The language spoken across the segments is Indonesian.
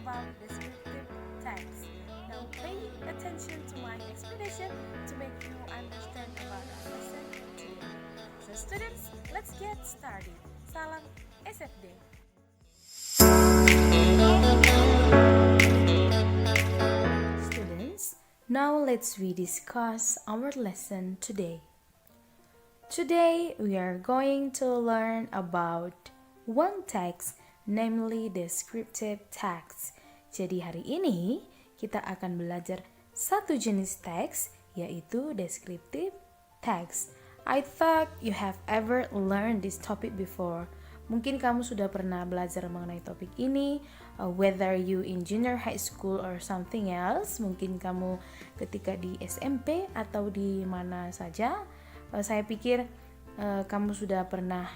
about descriptive text. Now pay attention to my explanation to make you understand about our lesson today. So students, let's get started. Salam SFD. Students, now let's discuss our lesson today. Today we are going to learn about one text, namely descriptive text. Jadi hari ini kita akan belajar satu jenis teks, yaitu descriptive text. I thought you have ever learned this topic before. Mungkin kamu sudah pernah belajar mengenai topik ini, whether you in junior high school or something else. Mungkin kamu ketika di SMP atau di mana saja. Saya pikir kamu sudah pernah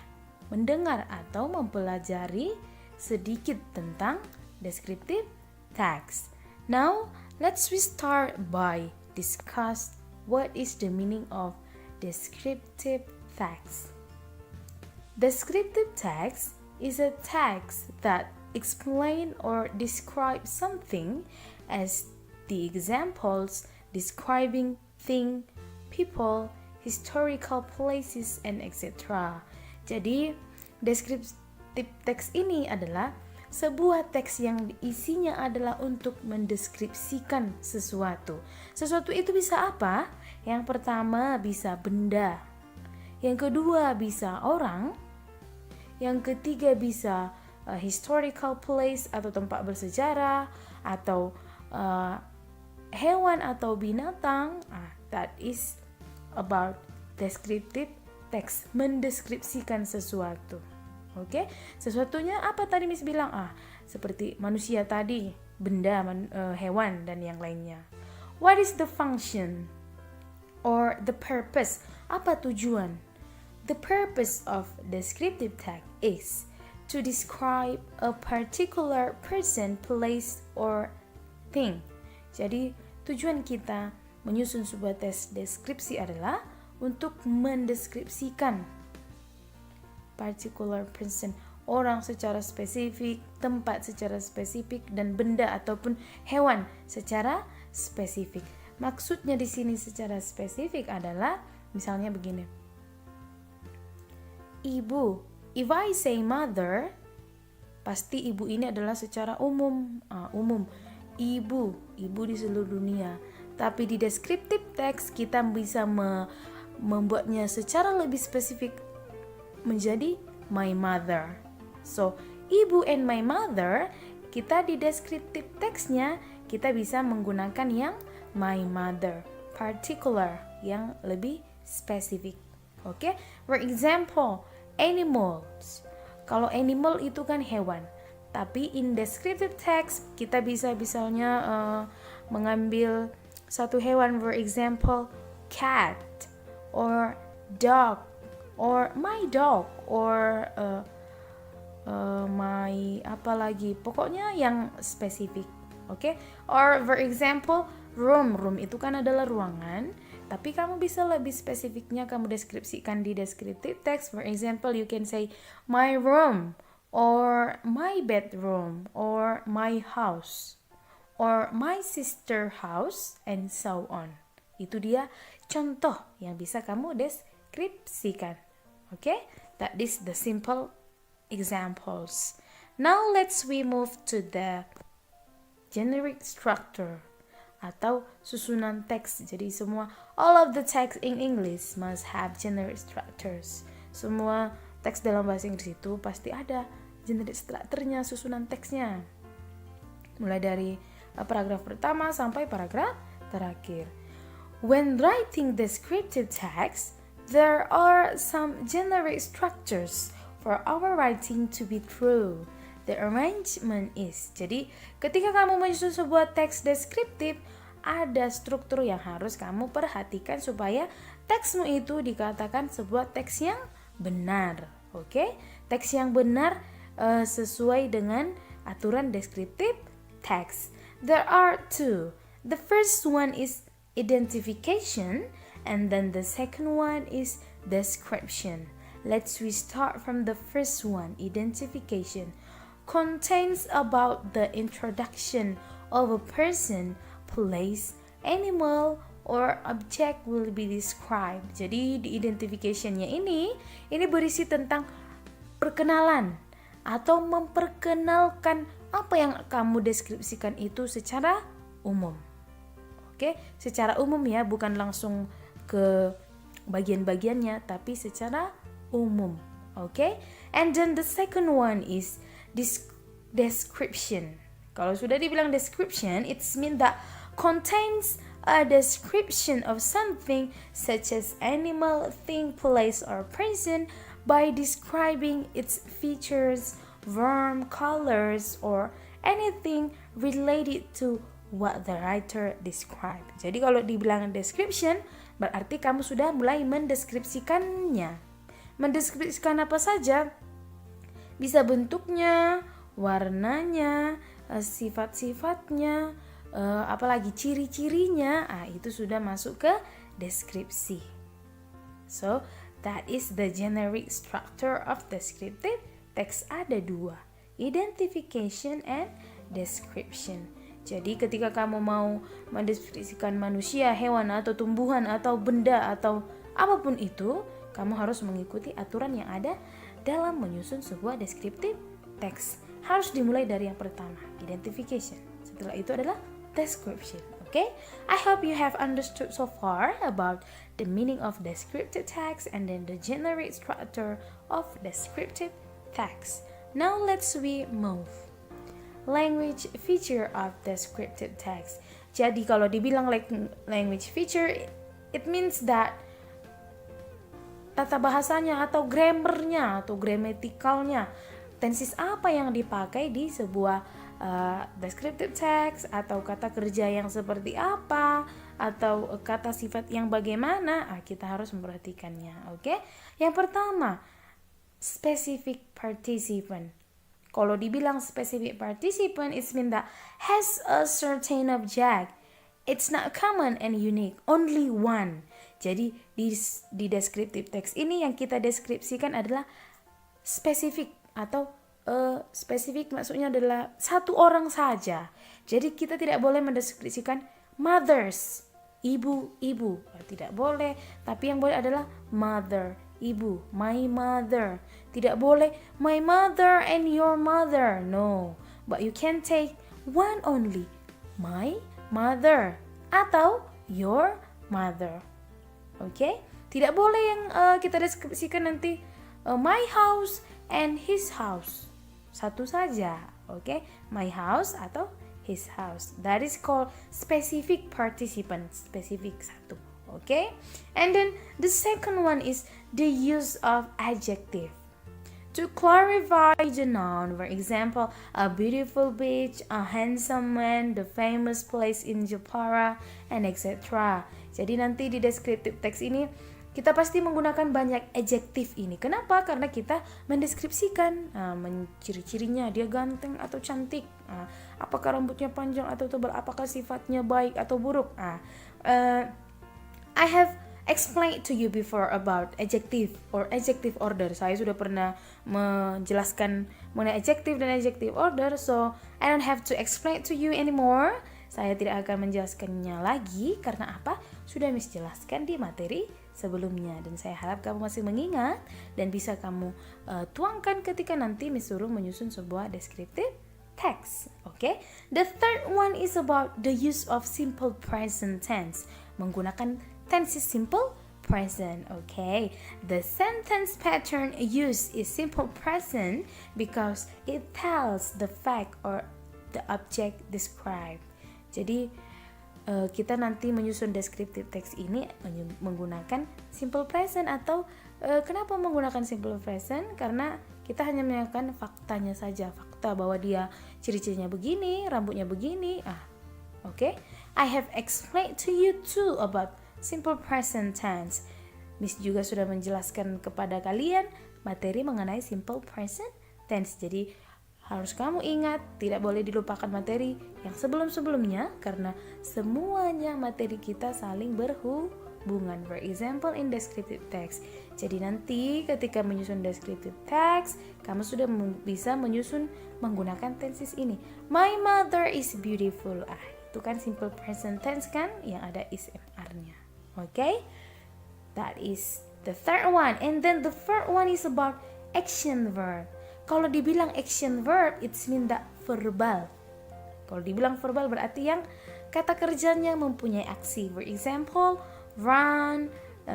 mendengar atau mempelajari sedikit tentang descriptive text. Now, let's start by discuss what is the meaning of descriptive text. Descriptive text is a text that explain or describe something, as the examples describing thing, people, historical places, and etc. Jadi, descriptive text ini adalah sebuah teks yang isinya adalah untuk mendeskripsikan sesuatu. Sesuatu itu bisa apa? Yang pertama bisa benda. Yang kedua bisa orang. Yang ketiga bisa historical place atau tempat bersejarah, atau hewan atau binatang. That is about descriptive text, mendeskripsikan sesuatu. Oke, sesuatunya apa tadi Miss bilang? Seperti manusia tadi, benda, hewan dan yang lainnya. What is the function or the purpose? Apa tujuan? The purpose of descriptive text is to describe a particular person, place, or thing. Jadi, tujuan kita menyusun sebuah tes deskripsi adalah untuk mendeskripsikan particular person, orang secara spesifik, tempat secara spesifik, dan benda ataupun hewan secara spesifik. Maksudnya di sini secara spesifik adalah misalnya begini. Ibu, if I say mother, pasti ibu ini adalah secara umum, ibu di seluruh dunia. Tapi di descriptive text kita bisa membuatnya secara lebih spesifik menjadi my mother. So, ibu and my mother, kita di descriptive textnya kita bisa menggunakan yang my mother, particular, yang lebih spesifik. Oke? For example, animals. Kalau animal itu kan hewan. Tapi in descriptive text kita bisa misalnya mengambil satu hewan, for example, cat or dog or my dog or my apa lagi, pokoknya yang spesifik. Oke? Or for example, room itu kan adalah ruangan, tapi kamu bisa lebih spesifiknya kamu deskripsikan di descriptive text. For example, you can say my room or my bedroom or my house or my sister house, and so on. Itu dia contoh yang bisa kamu deskripsikan. Okay? That is the simple examples. Now let's move to the generic structure atau susunan teks. Jadi semua, all of the text in English must have generic structures. Semua teks dalam bahasa Inggris itu pasti ada generic structure-nya, susunan teksnya. Mulai dari paragraf pertama sampai paragraf terakhir. When writing descriptive text, there are some generic structures for our writing to be true. The arrangement is. Jadi, ketika kamu menyusun sebuah teks deskriptif, ada struktur yang harus kamu perhatikan supaya teksmu itu dikatakan sebuah teks yang benar. Oke? Teks yang benar sesuai dengan aturan deskriptif text. There are two. The first one is identification, and then the second one is description. Let's start from the first one, identification. contains about the introduction of a person, place, animal, or object will be described. Jadi di identification-nya ini berisi tentang perkenalan atau memperkenalkan apa yang kamu deskripsikan itu secara umum. Oke, secara umum ya, bukan langsung ke bagian-bagiannya, tapi secara umum. Oke, and then the second one is description. Kalau sudah dibilang description, it's mean that contains a description of something such as animal, thing, place, or person by describing its features, form, colors, or anything related to what the writer described. Jadi kalau dibilang description, berarti kamu sudah mulai mendeskripsikannya. Mendeskripsikan apa saja? Bisa bentuknya, warnanya, sifat-sifatnya, apalagi ciri-cirinya, itu sudah masuk ke deskripsi. So, that is the generic structure of descriptive text. Ada dua, identification and description. Jadi ketika kamu mau mendeskripsikan manusia, hewan, atau tumbuhan, atau benda, atau apapun itu, kamu harus mengikuti aturan yang ada dalam menyusun sebuah descriptive text. Harus dimulai dari yang pertama, identification. Setelah itu adalah description. Okay? I hope you have understood so far about the meaning of descriptive text and then the generic structure of descriptive text. Now let's move. Language feature of descriptive text. Jadi kalau dibilang language feature, it means that tata bahasanya atau grammarnya atau grammaticalnya, tenses apa yang dipakai di sebuah descriptive text, atau kata kerja yang seperti apa, atau kata sifat yang bagaimana, kita harus memperhatikannya. Oke? Yang pertama, specific participant. Kalau dibilang specific participant, it means that has a certain object. It's not common and unique, only one. Jadi di descriptive text ini yang kita deskripsikan adalah spesifik, atau spesifik maksudnya adalah satu orang saja. Jadi kita tidak boleh mendeskripsikan mothers, ibu, tidak boleh. Tapi yang boleh adalah mother, ibu, my mother. Tidak boleh my mother and your mother, no. But you can take one only, my mother atau your mother. Oke? Tidak boleh yang kita deskripsikan nanti my house and his house. Satu saja, oke? My house atau his house. That is called specific participant. Spesifik satu, oke? And then the second one is the use of adjective. To clarify the noun, for example, a beautiful beach, a handsome man, the famous place in Jepara, and etc. Jadi nanti di descriptive text ini kita pasti menggunakan banyak adjektif ini. Kenapa? Karena kita mendeskripsikan ciri-cirinya, dia ganteng atau cantik, apakah rambutnya panjang atau tebal, apakah sifatnya baik atau buruk. I have explained to you before about adjective or adjective order. Saya sudah pernah menjelaskan mengenai adjective dan adjective order, so I don't have to explain to you anymore. Saya tidak akan menjelaskannya lagi karena apa? Sudah Miss jelaskan di materi sebelumnya, dan saya harap kamu masih mengingat dan bisa kamu tuangkan ketika nanti Miss suruh menyusun sebuah descriptive text. Okay? The third one is about the use of simple present tense. Menggunakan tense simple present. Okay? The sentence pattern used is simple present because it tells the fact or the object described. Jadi kita nanti menyusun descriptive text ini menggunakan simple present, atau kenapa menggunakan simple present? Karena kita hanya menanyakan faktanya saja, fakta bahwa dia ciri-cirinya begini, rambutnya begini. Okay? I have explained to you too about simple present tense. Miss juga sudah menjelaskan kepada kalian materi mengenai simple present tense. Jadi harus kamu ingat, tidak boleh dilupakan materi yang sebelum-sebelumnya karena semuanya materi kita saling berhubungan. For example, in descriptive text, Jadi nanti ketika menyusun descriptive text, kamu sudah bisa menyusun menggunakan tenses ini. My mother is beautiful. Itu kan simple present tense kan, yang ada is and are-nya. Okay? That is the third one. And then the fourth one is about action verb. Kalau dibilang action verb, it's mean that verbal. Kalau dibilang verbal berarti yang kata kerjanya mempunyai aksi. For example, run,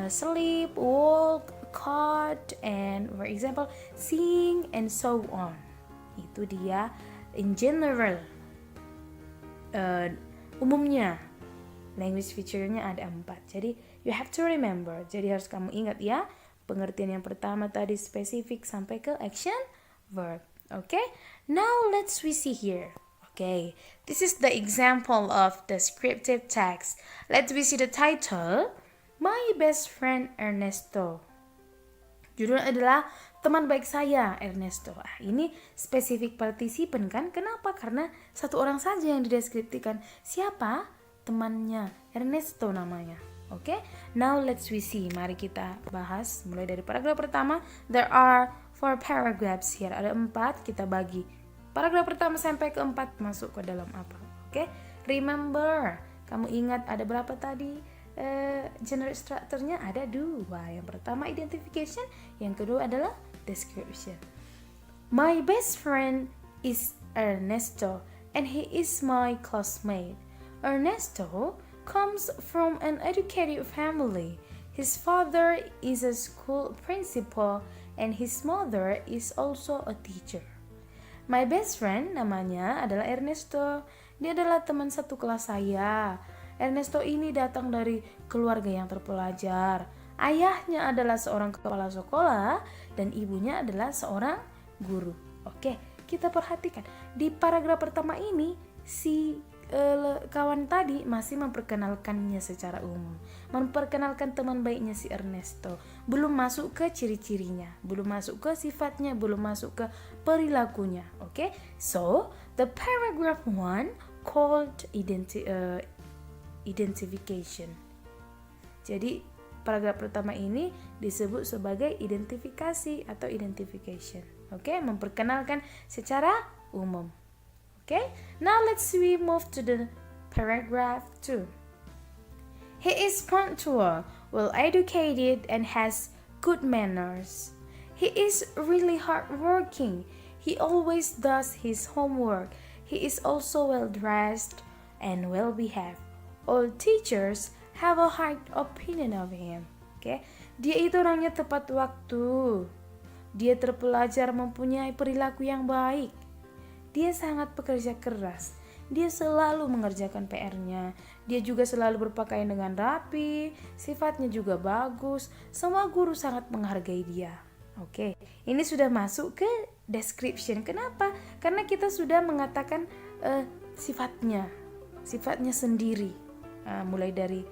sleep, walk, cut, and for example, sing, and so on. Itu dia in general. Umumnya language feature-nya ada 4. Jadi you have to remember. Jadi harus kamu ingat ya. Pengertian yang pertama tadi spesifik sampai ke action verb. Okay? Now let's we see here. Okay, this is the example of descriptive text. Let's we see the title. My best friend Ernesto. Judulnya adalah teman baik saya Ernesto. Ini spesifik partisipan kan? Kenapa? Karena satu orang saja yang dideskripsikan. Siapa? Temannya Ernesto namanya. Oke, now let's we see. Mari kita bahas mulai dari paragraf pertama. There are 4 paragraphs here. Ada 4, kita bagi. Paragraf pertama sampai keempat masuk ke dalam apa? Oke, remember. Kamu ingat ada berapa tadi? General structure-nya ada 2. Yang pertama identification, yang kedua adalah description. My best friend is Ernesto and he is my classmate. Ernesto comes from an educated family. His father is a school principal and his mother is also a teacher. My best friend namanya adalah Ernesto. Dia adalah teman satu kelas saya. Ernesto ini datang dari keluarga yang terpelajar. Ayahnya adalah seorang kepala sekolah dan ibunya adalah seorang guru. Oke, kita perhatikan. Di paragraf pertama ini si kawan tadi masih memperkenalkannya secara umum, memperkenalkan teman baiknya si Ernesto, belum masuk ke ciri-cirinya, belum masuk ke sifatnya, belum masuk ke perilakunya. Okay? So the paragraph 1 called identification. Jadi paragraf pertama ini disebut sebagai identifikasi atau identification. Okay? Memperkenalkan secara umum. Okay, now let's move to the paragraph 2. He is punctual, well educated, and has good manners. He is really hardworking. He always does his homework. He is also well dressed and well behaved. All teachers have a high opinion of him. Okay, dia itu orangnya tepat waktu. Dia terpelajar, mempunyai perilaku yang baik. Dia sangat pekerja keras. Dia selalu mengerjakan PR-nya. Dia juga selalu berpakaian dengan rapi. Sifatnya juga bagus. Semua guru sangat menghargai dia. Oke, ini sudah masuk ke description. Kenapa? Karena kita sudah mengatakan sifatnya sendiri. Mulai dari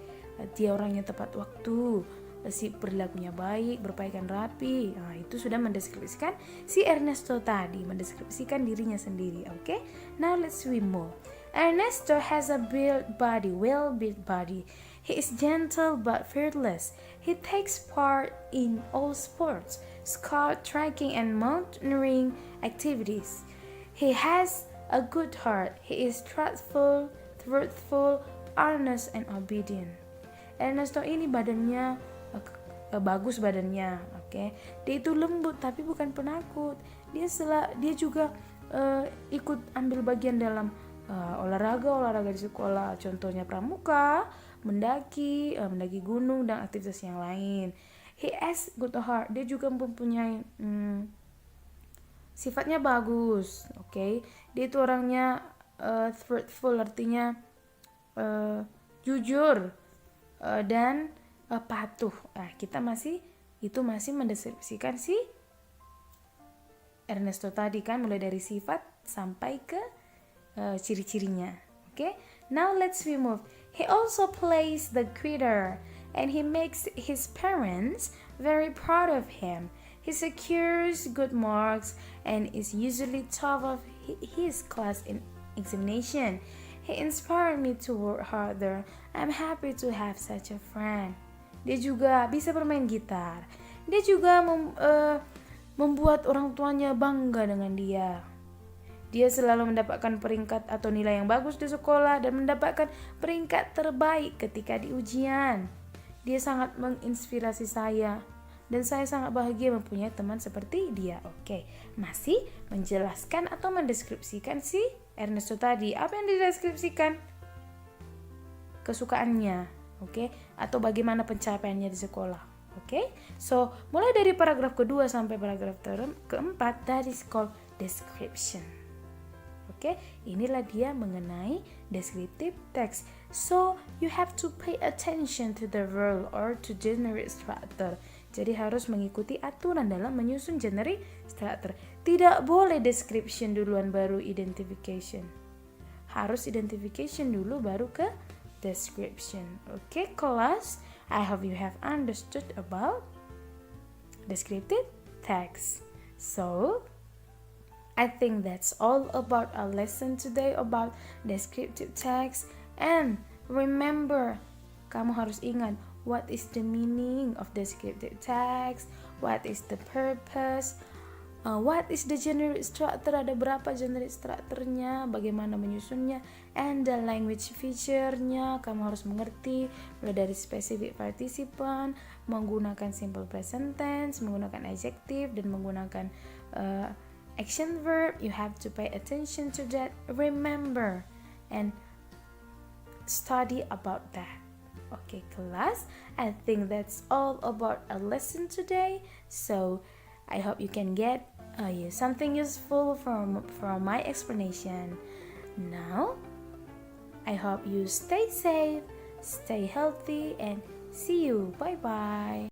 dia orangnya tepat waktu, si perilakunya baik, berpakaian rapi. Itu sudah mendeskripsikan si Ernesto tadi, mendeskripsikan dirinya sendiri. Okay? Now let's move. Ernesto has a well-built body. He is gentle but fearless. He takes part in all sports, scout, trekking, and mountaineering activities. He has a good heart. He is truthful, honest, and obedient. Ernesto ini badannya bagus badannya, oke. Dia itu lembut tapi bukan penakut. Dia juga ikut ambil bagian dalam olahraga di sekolah. Contohnya pramuka, mendaki gunung dan aktivitas yang lain. He has good heart. Dia juga mempunyai sifatnya bagus, oke. Dia itu orangnya truthful, artinya jujur dan patuh. Kita masih mendeskripsikan si Ernesto tadi kan, mulai dari sifat sampai ke ciri-cirinya. Okay? Now let's move. He also plays the guitar and he makes his parents very proud of him. He secures good marks and is usually top of his class in examination. He inspired me to work harder. I'm happy to have such a friend. Dia juga bisa bermain gitar. Dia juga membuat orang tuanya bangga dengan dia. Dia selalu mendapatkan peringkat atau nilai yang bagus di sekolah dan mendapatkan peringkat terbaik ketika di ujian. Dia sangat menginspirasi saya dan saya sangat bahagia mempunyai teman seperti dia. Oke, masih menjelaskan atau mendeskripsikan si Ernesto tadi. Apa yang dideskripsikan? Kesukaannya, oke, atau bagaimana pencapaiannya di sekolah. Oke, so mulai dari paragraf kedua sampai paragraf keempat, that is called description. Oke, inilah dia mengenai descriptive text. So you have to pay attention to the rule or to generic structure. Jadi harus mengikuti aturan dalam menyusun generic structure. Tidak boleh description duluan baru identification. Harus identification dulu baru ke description. Oke, kelas. I hope you have understood about descriptive text. So I think that's all about our lesson today about descriptive text. And remember, kamu harus ingat, what is the meaning of descriptive text? What is the purpose? What is the generic structure? Ada berapa generic structure-nya? Bagaimana menyusunnya? And the language feature-nya kamu harus mengerti. Mulai dari specific participant, menggunakan simple present tense, menggunakan adjective, dan menggunakan action verb. You have to pay attention to that. Remember and study about that. Okay, class. I think that's all about our lesson today. So I hope you can get something useful from my explanation. Now, I hope you stay safe, stay healthy, and see you. Bye bye.